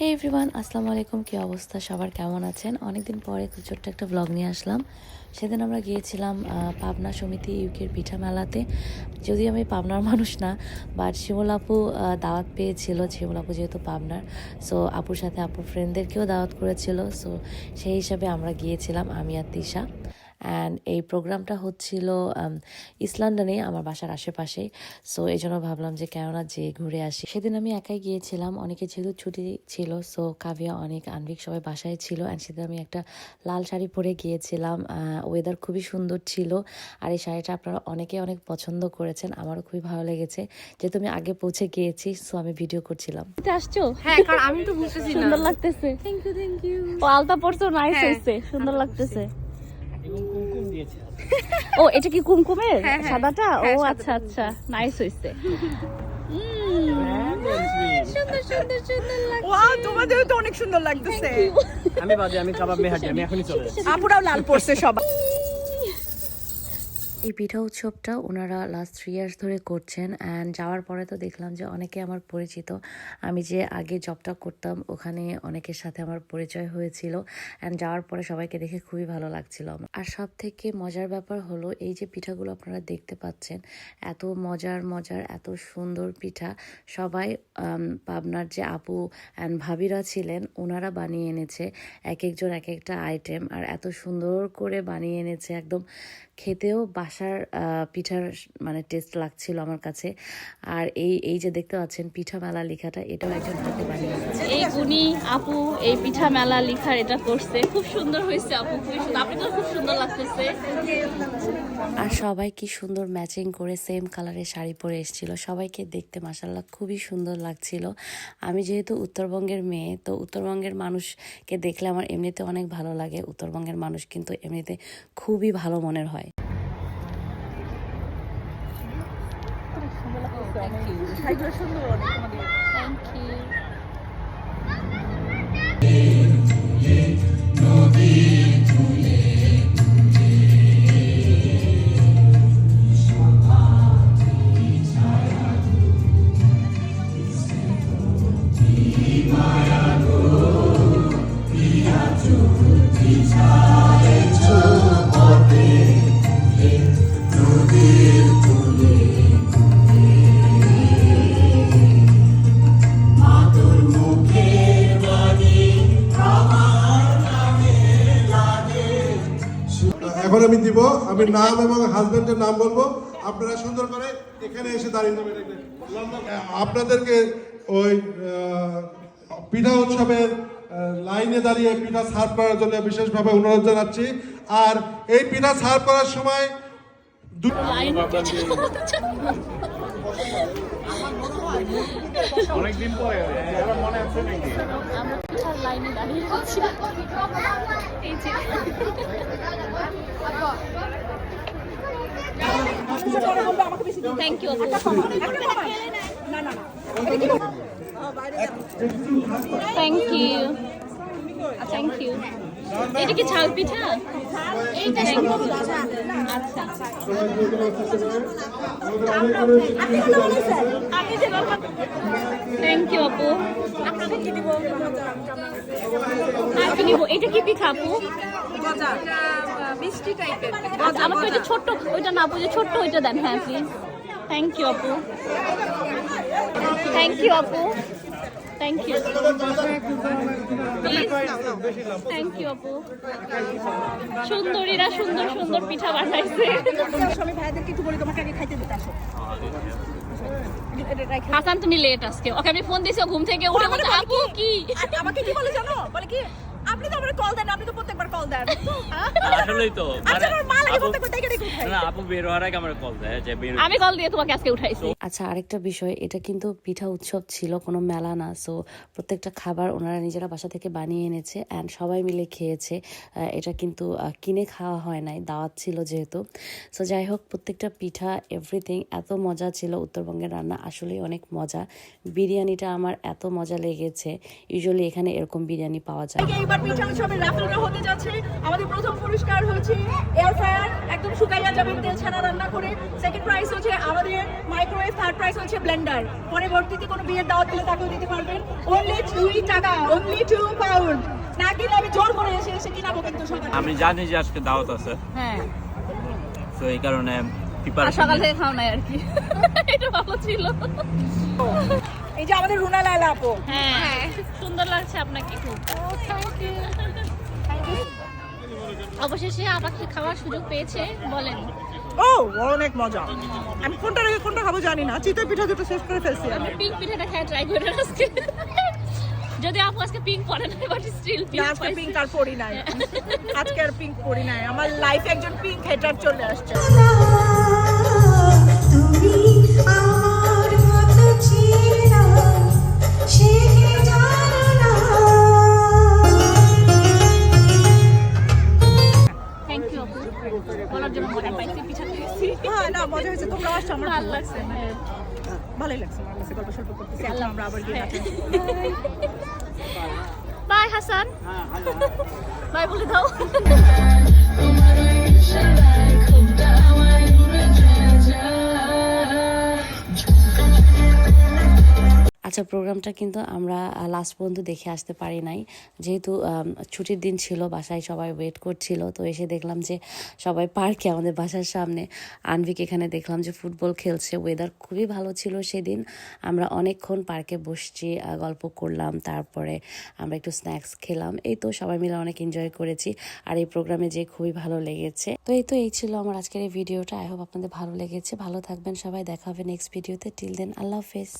হে everyone, আসসালামু আলাইকুম। কী অবস্থা সবার, কেমন আছেন? অনেকদিন পরে খুব ছোট্ট একটা ব্লগ নিয়ে আসলাম। সেদিন আমরা গিয়েছিলাম পাবনা সমিতি ইউকের পিঠা মেলাতে। যদিও আমি পাবনার মানুষ না, বাট শিমুল আপু দাওয়াত পেয়েছিল। শিমুল আপু যেহেতু পাবনার, সো আপুর সাথে আপুর ফ্রেন্ডদেরকেও দাওয়াত করেছিল। সো সেই হিসাবে আমরা গিয়েছিলাম, আমি আর তিশা। অ্যান্ড এই প্রোগ্রামটা হচ্ছিল ইস্ট লন্ডনে, আমার বাসার আশেপাশেই। সো এই জন্য ভাবলাম যে কেননা যে ঘুরে আসি। সেদিন আমি একাই গিয়েছিলাম, অনেকে যেহেতু ছুটি ছিল। সো কাভিয়া, অনেক, আনভিক সবাই বাসায় ছিল। অ্যান্ড সেদিন আমি একটা লাল শাড়ি পরে গিয়েছিলাম। ওয়েদার খুবই সুন্দর ছিল। আর এই শাড়িটা আপনারা অনেকে অনেক পছন্দ করেছেন, আমারও খুবই ভালো লেগেছে। যেহেতু আমি আগে পৌঁছে গিয়েছি, সো আমি ভিডিও করছিলাম। আসছো? হ্যাঁ, কারণ আমি তো বুঝতেছি না। সুন্দর লাগতেছে। Thank you. ও আলতা পরছো, নাইস হ্যাঁ, হইছে, সুন্দর লাগতেছে। এবং কুমকুম দিয়েছে। ও এটা কি কুমকুমের হ্যাঁ, হ্যাঁ। সাদাটা? ও হ্যাঁ, আচ্ছা আচ্ছা, নাইস হইছে। সুন্দর লাগছে। ওয়াও, তোমাদেরও তো অনেক সুন্দর লাগতেছে। আমি বাদে, আমি কাবাব মেহাজি, আমি এখনই চলে যাচ্ছি। আপুরাও লাল পড়ছে সবাই। এই পিঠা উৎসবটা ওনারা লাস্ট 3 ইয়ার্স ধরে করছেন। অ্যান্ড যাওয়ার পরে তো দেখলাম যে অনেকে আমার পরিচিত। আমি যে আগে জবটা করতাম ওখানে অনেকের সাথে আমার পরিচয় হয়েছিল। অ্যান্ড যাওয়ার পরে সবাইকে দেখে খুবই ভালো লাগছিল আমার। আর সব থেকে মজার ব্যাপার হলো এই যে পিঠাগুলো আপনারা দেখতে পাচ্ছেন, এত মজার এত সুন্দর পিঠা। সবাই পাবনার যে আপু অ্যান্ড ভাবিরা ছিলেন, ওনারা বানিয়ে এনেছে এক একজন এক একটা আইটেম। আর এত সুন্দর করে বানিয়ে এনেছে, একদম খেতেও বাসার পিঠার মানে টেস্ট লাগছিল আমার কাছে। আর এই যে দেখতে পাচ্ছেন পিঠা মেলা লেখাটা, এটাও একজন হাতে বানিয়েছে। এই গুনি আপু এই পিঠা মেলা লিখার এটা করছে, খুব সুন্দর হয়েছে আপু, খুবই সুন্দর। আপনি তো খুব সুন্দর লাগতেছে। আর সবাই কি সুন্দর ম্যাচিং করে সেম কালারের শাড়ি পরে এসেছিল। সবাইকে দেখতে মাশাআল্লাহ খুবই সুন্দর লাগছিল। আমি যেহেতু উত্তরবঙ্গের মেয়ে, তো উত্তরবঙ্গের মানুষকে দেখলে আমার এমনিতে অনেক ভালো লাগে। উত্তরবঙ্গের মানুষ কিন্তু এমনিতে খুবই ভালো মনের হয়। Thank you. এখন আমি দিব, আমি নাম এবং হাজবেন্ডের নাম বলবো, আপনারা সুন্দর করে এখানে এসে দাঁড়িয়ে যাবেন। আপনাদেরকে ওই পিঠা উৎসবের লাইনে দাঁড়িয়ে পিঠা সার্ভ করার জন্য বিশেষভাবে অনুরোধ জানাচ্ছি। আর এই পিঠা সার্ভ করার সময় অনেকদিন পরে মনে আছে নাকি? আমরা পিঠার লাইনে দাঁড়িয়ে আছি। এই যে thank you. Thank you, thank you. এটা কি ঝাল পিঠা? এইটা আচ্ছা। থ্যাংক ইউ আপু। আর কি নিব? এটা কি পিঠা আপু? মিষ্টি টাইপের। আচ্ছা, আমাকে ওইটা ছোট্ট, ওইটা না আপু, যে ছোট্ট ওইটা দেন। হ্যাঁ প্লিজ। থ্যাংক ইউ আপু, থ্যাংক ইউ আপু, thank you, please. Thank you আপু। সুন্দরীরা সুন্দর সুন্দর পিঠা বানাইছে। আমি ভাইদেরকে একটু বলি, তোমাকে আগে খাইতে দিতে আসো। হাসান তুমি লেট আজকে। ওকে আমি ফোন দিছি, ও ঘুম থেকে উঠে বলছে আপু কি। আমাকে কি বলে জানো? বলে কি, আপনি তো আমার কল দেন, আপনি তো প্রত্যেকবার কল দেন। আসলেই তো আচ্ছা, আমার মা লাগে প্রত্যেকবার তাই কেটে কোথায়? না, আপু বের হওয়ার আগে আমার কল দেয় যে বের। আমি কল দিয়ে তোমাকে আজকে উঠাইছি। আচ্ছা, আরেকটা বিষয়, এটা কিন্তু পিঠা উৎসব ছিল, কোনো মেলা না। সো প্রত্যেকটা খাবার ওনারা নিজেরা বাসা থেকে বানিয়ে এনেছে অ্যান্ড সবাই মিলে খেয়েছে। এটা কিন্তু কিনে খাওয়া হয় নাই, দাওয়াত ছিল যেহেতু। সো যাই হোক, প্রত্যেকটা পিঠা এভরিথিং এত মজা ছিল। উত্তরবঙ্গের রান্না আসলেই অনেক মজা। বিরিয়ানিটা আমার এত মজা লেগেছে। ইউজুয়ালি এখানে এরকম বিরিয়ানি পাওয়া যায়। এইবার পিঠা উৎসবের রাফেলরা হতে যাচ্ছে। আমাদের প্রথম পুরস্কার হচ্ছে এয়ার ফ্রায়ার, একদম শুকাইয়া যাবেন তেল ছাড়া রান্না করে। সেকেন্ড প্রাইজ হচ্ছে আমাদের মাইক্রোওয়েভ, থার্ড প্রাইজ হচ্ছে ব্লেন্ডার। পরবর্তীতে কোনো বিয়ের দাওয়াত দিলে তাকেও দিতে পারবেন। অনলি 2 টাকা, অনলি 2 পাউন্ড। না কিনে আমি জোর করে এসে কিনাবো কিন্তু সকালে। আমি জানি যে আজকে দাওয়াত আছে, হ্যাঁ, তো এই কারণে আর প্রিপারেশন। সকাল থেকে খাও নাই আর কি। এটা ভালো ছিল। এই যে আমাদের রুনা লায়লা আপু, হ্যাঁ, সুন্দর লাগছে আপনাকে খুব। অবশেষে আমাকে খাওয়ার সুযোগ পেয়েছে, বলেন। ও অনেক মজা। আমি কোনটা রেখে কোনটা খাবো জানি না, চিতই পিঠা দুটো শেষ করে ফেলছি আমি। আমি পিঙ্ক পিঠাটা খাই ট্রাই করে আজকে। যদি আপু আজকে পিঙ্ক পরে না, বাট স্টিল না, আজকে পিঙ্ক আর পরি নাই, আজকে আর পিঙ্ক পরি নাই। আমার লাইফে একজন পিঙ্ক হেটার চলে আসছে। তুমি আমার মতো চেনা সে কি জানো না। থ্যাংক ইউ আপু, বলার জন্য মজা পাইছি, পিঠা খেয়েছি। হ্যাঁ না, মজা হয়েছে, তোমরা আসছো, আমার ভালো লাগছে। হ্যাঁ, ভালোই লাগছে। আমার কাছে গল্প সল্প করতেছি, এখন আমরা আবার গিয়ে নাচি। বাই হাসান, বাই বলে দাও। আচ্ছা, প্রোগ্রামটা কিন্তু আমরা লাস্ট পর্যন্ত দেখে আসতে পারি নাই, যেহেতু ছুটির দিন ছিল, বাসায় সবাই ওয়েট করছিল। তো এসে দেখলাম যে সবাই পার্কে, আমাদের বাসার সামনে। আনভিক এখানে দেখলাম যে ফুটবল খেলছে। ওয়েদার খুবই ভালো ছিল সেদিন। আমরা অনেকক্ষণ পার্কে বসছি, গল্প করলাম, তারপরে আমরা একটু স্ন্যাক্স খেলাম। এই তো সবাই মিলে অনেক এনজয় করেছি, আর এই প্রোগ্রামে যে খুবই ভালো লেগেছে। তো এই ছিল আমার আজকের এই ভিডিওটা। আই হোপ আপনাদের ভালো লেগেছে। ভালো থাকবেন সবাই, দেখা হবে নেক্সট ভিডিওতে। টিল দেন, আল্লাহ হাফেজ।